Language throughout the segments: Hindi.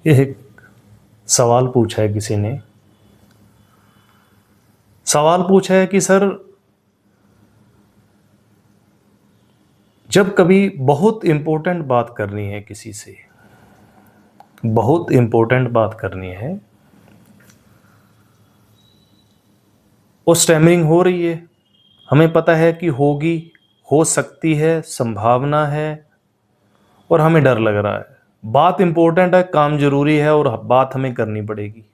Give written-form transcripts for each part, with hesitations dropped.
एक सवाल पूछा है किसी ने। सवाल पूछा है कि सर, जब कभी बहुत इंपॉर्टेंट बात करनी है किसी से, बहुत इंपॉर्टेंट बात करनी है और स्टैमरिंग हो रही है, हमें पता है कि होगी, हो सकती है, संभावना है और हमें डर लग रहा है, बात इंपॉर्टेंट है, काम जरूरी है और बात हमें करनी पड़ेगी,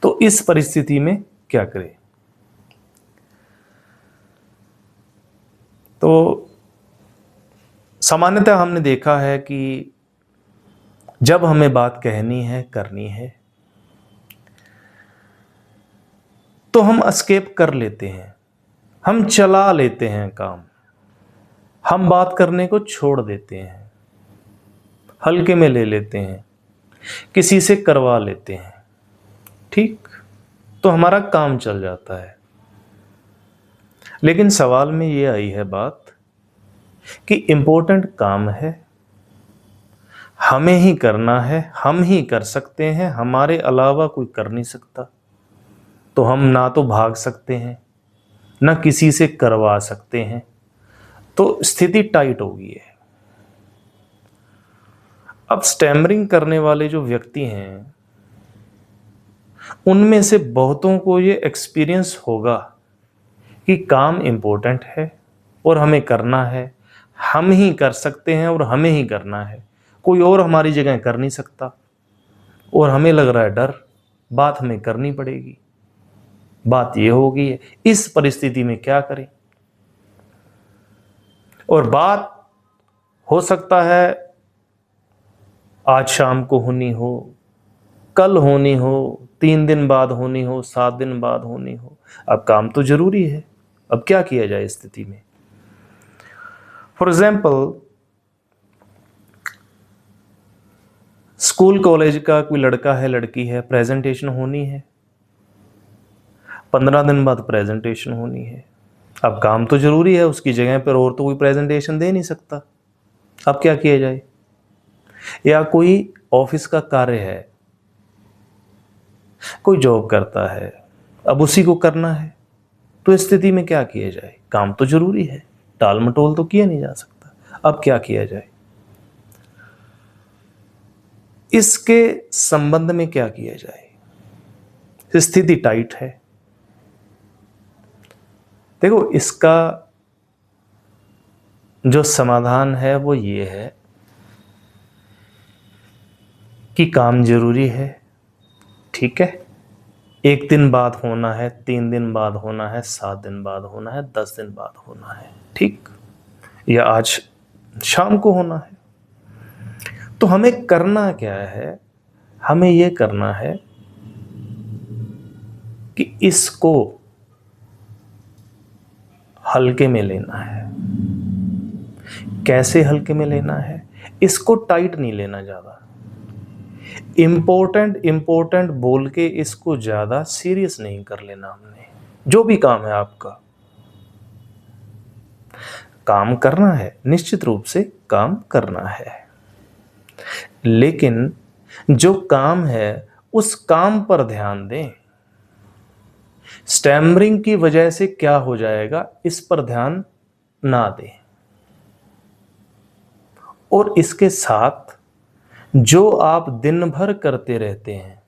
तो इस परिस्थिति में क्या करें? तो सामान्यतः हमने देखा है कि जब हमें बात कहनी है, करनी है, तो हम एस्केप कर लेते हैं, हम चला लेते हैं काम, हम बात करने को छोड़ देते हैं, हल्के में ले लेते हैं, किसी से करवा लेते हैं, ठीक, तो हमारा काम चल जाता है। लेकिन सवाल में ये आई है बात कि इंपॉर्टेंट काम है, हमें ही करना है, हम ही कर सकते हैं, हमारे अलावा कोई कर नहीं सकता, तो हम ना तो भाग सकते हैं, ना किसी से करवा सकते हैं, तो स्थिति टाइट हो गई है। अब स्टैमरिंग करने वाले जो व्यक्ति हैं, उनमें से बहुतों को ये एक्सपीरियंस होगा कि काम इंपॉर्टेंट है और हमें करना है, हम ही कर सकते हैं और हमें ही करना है, कोई और हमारी जगह कर नहीं सकता, और हमें लग रहा है डर, बात हमें करनी पड़ेगी, बात ये हो गई है, इस परिस्थिति में क्या करें? और बात हो सकता है आज शाम को होनी हो, कल होनी हो, 3 दिन बाद होनी हो, 7 दिन बाद होनी हो, अब काम तो जरूरी है, अब क्या किया जाए इस स्थिति में? फॉर एग्जाम्पल, स्कूल कॉलेज का कोई लड़का है, लड़की है, प्रेजेंटेशन होनी है, 15 दिन बाद प्रेजेंटेशन होनी है, अब काम तो जरूरी है, उसकी जगह पर और तो कोई प्रेजेंटेशन दे नहीं सकता, अब क्या किया जाए? या कोई ऑफिस का कार्य है, कोई जॉब करता है, अब उसी को करना है, तो इस स्थिति में क्या किया जाए? काम तो जरूरी है, टाल मटोल तो किया नहीं जा सकता, अब क्या किया जाए? इसके संबंध में क्या किया जाए? स्थिति टाइट है। देखो, इसका जो समाधान है वो ये है कि काम जरूरी है, ठीक है, 1 दिन बाद होना है, 3 दिन बाद होना है, 7 दिन बाद होना है, 10 दिन बाद होना है, ठीक, या आज शाम को होना है, तो हमें करना क्या है? हमें यह करना है कि इसको हल्के में लेना है। कैसे हल्के में लेना है? इसको टाइट नहीं लेना, ज्यादा इंपॉर्टेंट बोल के इसको ज्यादा सीरियस नहीं कर लेना। हमने जो भी काम है, आपका काम करना है, निश्चित रूप से काम करना है, लेकिन जो काम है उस काम पर ध्यान दें। स्टैमरिंग की वजह से क्या हो जाएगा, इस पर ध्यान ना दें, और इसके साथ जो आप दिन भर करते रहते हैं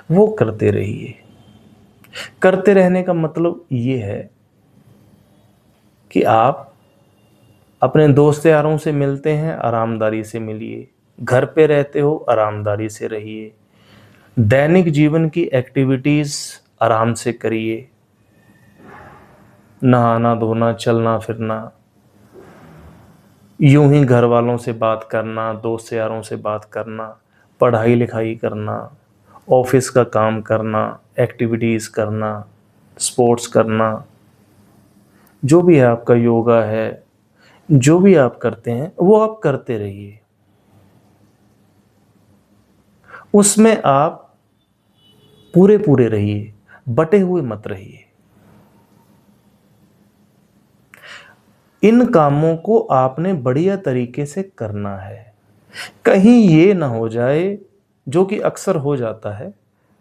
वो करते रहिए। करते रहने का मतलब ये है कि आप अपने दोस्त यारों से मिलते हैं, आरामदारी से मिलिए, घर पे रहते हो, आरामदारी से रहिए, दैनिक जीवन की एक्टिविटीज आराम से करिए, नहाना धोना, चलना फिरना, यूं ही घर वालों से बात करना, दोस्त यारों से बात करना, पढ़ाई लिखाई करना, ऑफिस का काम करना, एक्टिविटीज़ करना, स्पोर्ट्स करना, जो भी है आपका, योगा है, जो भी आप करते हैं वो आप करते रहिए। उसमें आप पूरे पूरे रहिए, बटे हुए मत रहिए। इन कामों को आपने बढ़िया तरीके से करना है, कहीं ये ना हो जाए, जो कि अक्सर हो जाता है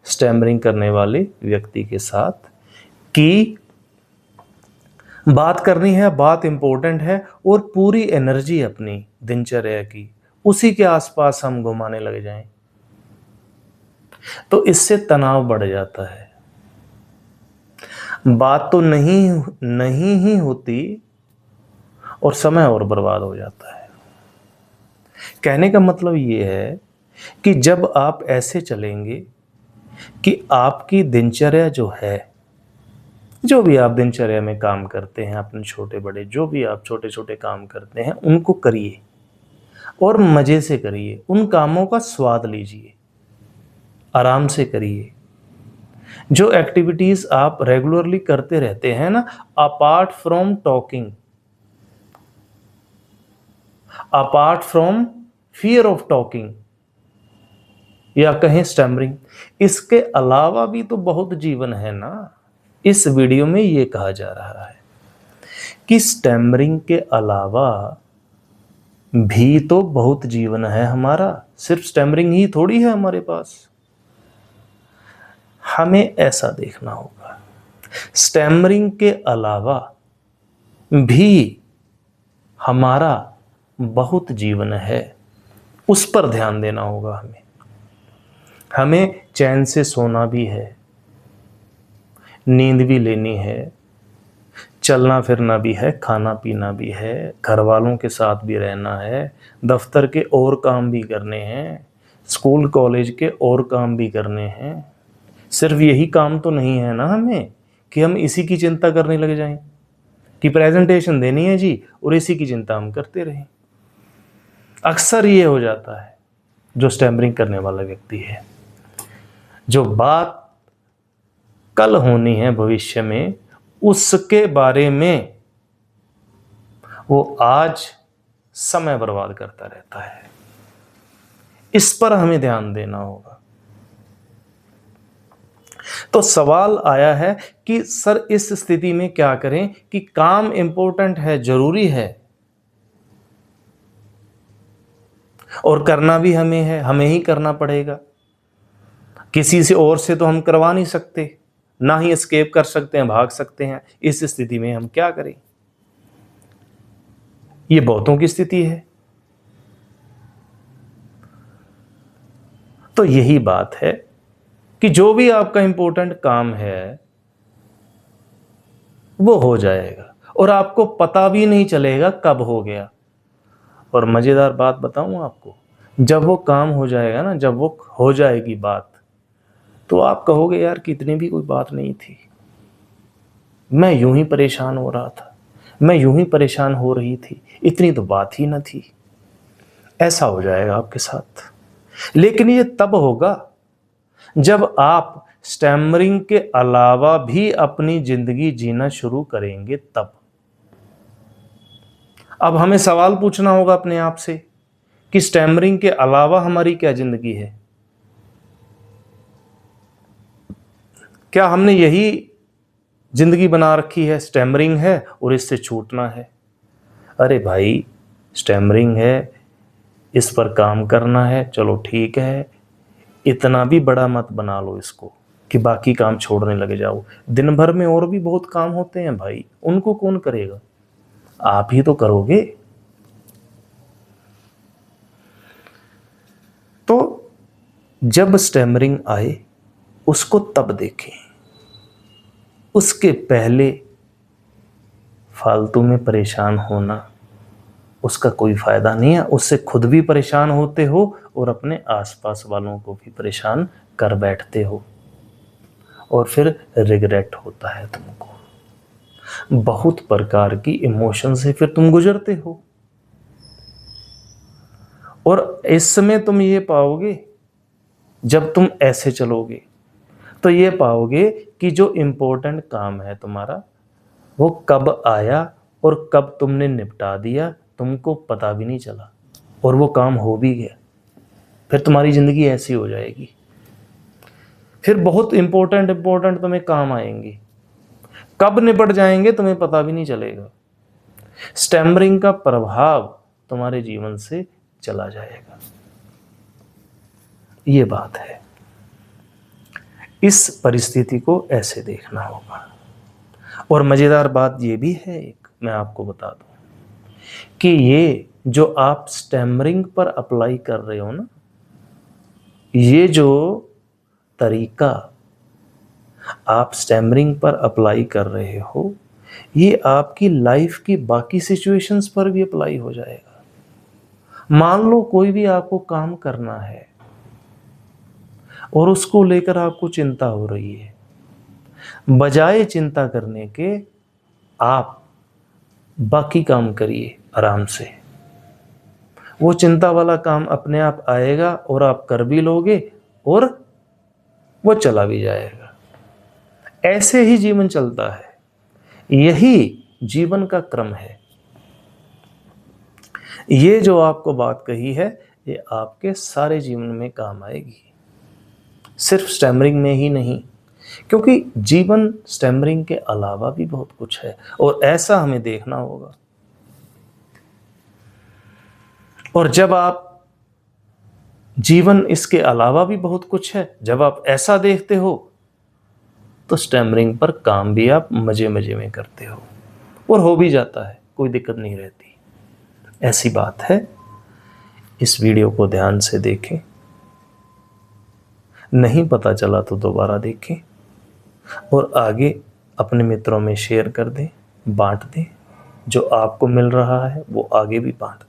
स्टैमरिंग करने वाले व्यक्ति के साथ, कि बात करनी है, बात इंपॉर्टेंट है और पूरी एनर्जी अपनी दिनचर्या की उसी के आसपास हम घुमाने लग जाएं, तो इससे तनाव बढ़ जाता है। बात तो नहीं नहीं ही होती और समय और बर्बाद हो जाता है। कहने का मतलब ये है कि जब आप ऐसे चलेंगे कि आपकी दिनचर्या जो है, जो भी आप दिनचर्या में काम करते हैं, अपने छोटे बड़े जो भी आप छोटे छोटे काम करते हैं उनको करिए और मज़े से करिए, उन कामों का स्वाद लीजिए, आराम से करिए। जो एक्टिविटीज़ आप रेगुलरली करते रहते हैं ना, apart from talking, apart from fear of talking या कहें स्टैमरिंग, इसके अलावा भी तो बहुत जीवन है ना। इस वीडियो में ये कहा जा रहा है कि स्टैमरिंग के अलावा भी तो बहुत जीवन है हमारा, सिर्फ स्टैमरिंग ही थोड़ी है हमारे पास। हमें ऐसा देखना होगा, स्टैमरिंग के अलावा भी हमारा बहुत जीवन है, उस पर ध्यान देना होगा हमें। हमें चैन से सोना भी है, नींद भी लेनी है, चलना फिरना भी है, खाना पीना भी है, घर वालों के साथ भी रहना है, दफ्तर के और काम भी करने हैं, स्कूल कॉलेज के और काम भी करने हैं। सिर्फ यही काम तो नहीं है ना हमें कि हम इसी की चिंता करने लग जाएं कि प्रेजेंटेशन देनी है जी और इसी की चिंता हम करते रहें। अक्सर ये हो जाता है जो स्टैमरिंग करने वाला व्यक्ति है। जो बात कल होनी है भविष्य में, उसके बारे में वो आज समय बर्बाद करता रहता है। इस पर हमें ध्यान देना होगा। तो सवाल आया है कि सर इस स्थिति में क्या करें कि काम इंपॉर्टेंट है, जरूरी है और करना भी हमें है, हमें ही करना पड़ेगा, किसी से और से तो हम करवा नहीं सकते, ना ही एस्केप कर सकते हैं, भाग सकते हैं। इस स्थिति में हम क्या करें? ये बहुतों की स्थिति है। तो यही बात है कि जो भी आपका इंपॉर्टेंट काम है वो हो जाएगा और आपको पता भी नहीं चलेगा कब हो गया। और मजेदार बात बताऊं आपको, जब वो काम हो जाएगा ना, जब वो हो जाएगी बात, तो आप कहोगे यार कि इतनी भी कोई बात नहीं थी, मैं यूं ही परेशान हो रहा था, मैं यूं ही परेशान हो रही थी, इतनी तो बात ही न थी। ऐसा हो जाएगा आपके साथ। लेकिन ये तब होगा जब आप स्टैमरिंग के अलावा भी अपनी जिंदगी जीना शुरू करेंगे तब। अब हमें सवाल पूछना होगा अपने आप से कि स्टैमरिंग के अलावा हमारी क्या जिंदगी है? क्या हमने यही जिंदगी बना रखी है, स्टैमरिंग है और इससे छूटना है? अरे भाई, स्टैमरिंग है, इस पर काम करना है, चलो ठीक है, इतना भी बड़ा मत बना लो इसको कि बाकी काम छोड़ने लगे जाओ। दिन भर में और भी बहुत काम होते हैं भाई, उनको कौन करेगा? आप ही तो करोगे। तो जब स्टैमरिंग आए उसको तब देखें, उसके पहले फालतू में परेशान होना उसका कोई फायदा नहीं है। उससे खुद भी परेशान होते हो और अपने आसपास वालों को भी परेशान कर बैठते हो और फिर रिग्रेट होता है तुमको। बहुत प्रकार की इमोशन से फिर तुम गुजरते हो और इस समय तुम ये पाओगे, जब तुम ऐसे चलोगे तो ये पाओगे कि जो इम्पोर्टेंट काम है तुम्हारा वो कब आया और कब तुमने निपटा दिया तुमको पता भी नहीं चला और वो काम हो भी गया। फिर तुम्हारी ज़िंदगी ऐसी हो जाएगी। फिर बहुत इम्पोर्टेंट तुम्हें काम आएंगे, कब निपट जाएंगे तुम्हें पता भी नहीं चलेगा। स्टैमरिंग का प्रभाव तुम्हारे जीवन से चला जाएगा। ये बात है। इस परिस्थिति को ऐसे देखना होगा। और मज़ेदार बात ये भी है, एक मैं आपको बता दूं कि ये जो आप स्टैमरिंग पर अप्लाई कर रहे हो ना, ये जो तरीका आप स्टैमरिंग पर अप्लाई कर रहे हो, ये आपकी लाइफ की बाकी सिचुएशंस पर भी अप्लाई हो जाएगा। मान लो कोई भी आपको काम करना है और उसको लेकर आपको चिंता हो रही है, बजाय चिंता करने के आप बाकी काम करिए आराम से। वो चिंता वाला काम अपने आप आएगा और आप कर भी लोगे और वो चला भी जाएगा। ऐसे ही जीवन चलता है, यही जीवन का क्रम है। ये जो आपको बात कही है, ये आपके सारे जीवन में काम आएगी, सिर्फ स्टैमरिंग में ही नहीं, क्योंकि जीवन स्टैमरिंग के अलावा भी बहुत कुछ है और ऐसा हमें देखना होगा। और जब आप जीवन इसके अलावा भी बहुत कुछ है, जब आप ऐसा देखते हो तो स्टैमरिंग पर काम भी आप मजे मजे में करते हो और हो भी जाता है, कोई दिक्कत नहीं रहती। ऐसी बात है। इस वीडियो को ध्यान से देखें, नहीं पता चला तो दोबारा देखें और आगे अपने मित्रों में शेयर कर दें, बांट दें। जो आपको मिल रहा है वो आगे भी बांट दें।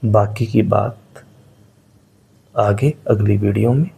बाकी की बात आगे अगली वीडियो में